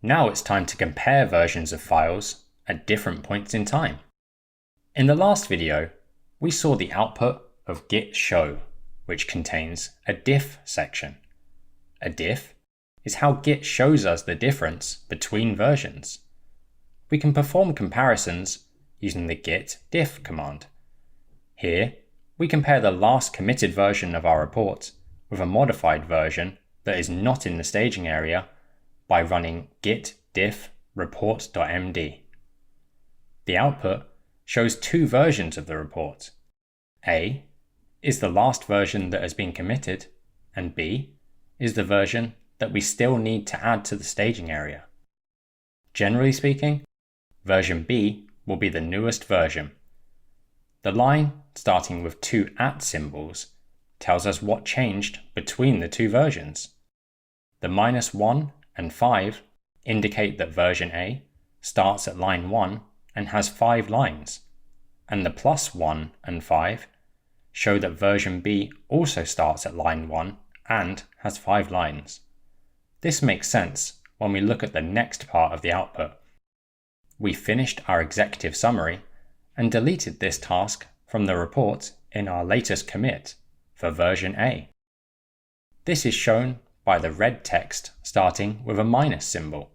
Now it's time to compare versions of files at different points in time. In the last video, we saw the output of git show, which contains a diff section. A diff is how Git shows us the difference between versions. We can perform comparisons using the Git Diff command. Here, we compare the last committed version of our report with a modified version that is not in the staging area by running Git Diff report.md. The output shows two versions of the report. A is the last version that has been committed, and B is the version that we still need to add to the staging area. Generally speaking, version B will be the newest version. The line starting with two @ symbols tells us what changed between the two versions. The -1 and 5 indicate that version A starts at line 1 and has 5 lines, and the +1 and 5 show that version B also starts at line 1 and has 5 lines. This makes sense when we look at the next part of the output. We finished our executive summary and deleted this task from the report in our latest commit for version A. This is shown by the red text starting with a minus symbol,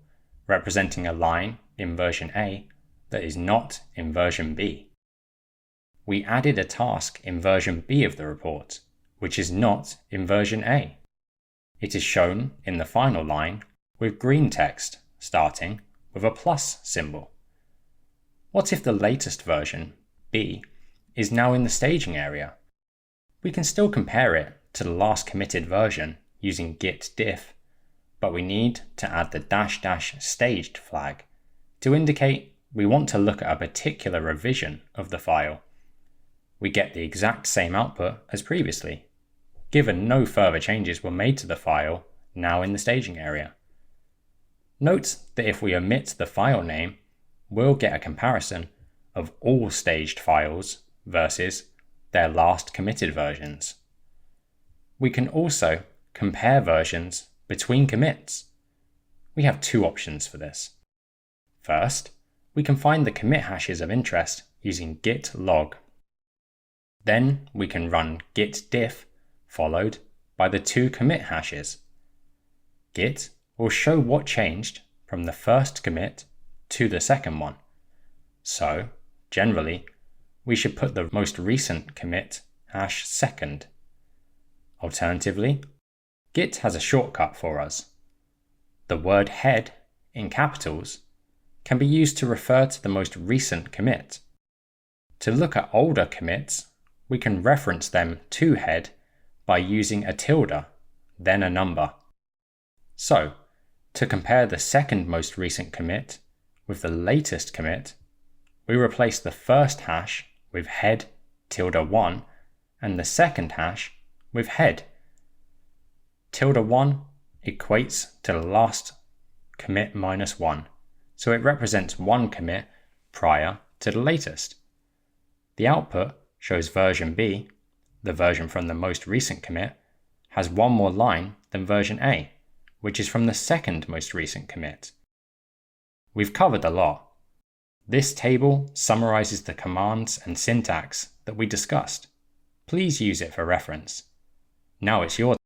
representing a line in version A that is not in version B. We added a task in version B of the report, which is not in version A. It is shown in the final line with green text starting with a plus symbol. What if the latest version, B, is now in the staging area? We can still compare it to the last committed version using Git Diff, but we need to add the --staged flag to indicate we want to look at a particular revision of the file. We get the exact same output as previously, given no further changes were made to the file now in the staging area. Note that if we omit the file name, we'll get a comparison of all staged files versus their last committed versions. We can also compare versions between commits. We have two options for this. First, we can find the commit hashes of interest using git log. Then we can run git diff followed by the two commit hashes. Git will show what changed from the first commit to the second one. So, generally, we should put the most recent commit hash second. Alternatively, Git has a shortcut for us. The word head in capitals can be used to refer to the most recent commit. To look at older commits, we can reference them to head by using a tilde, then a number. So, to compare the second most recent commit with the latest commit, we replace the first hash with head ~1 and the second hash with head. ~1 equates to the last commit -1, so it represents one commit prior to the latest. The output shows version B, the version from the most recent commit, has one more line than version A, which is from the second most recent commit. We've covered a lot. This table summarizes the commands and syntax that we discussed. Please use it for reference. Now it's your turn.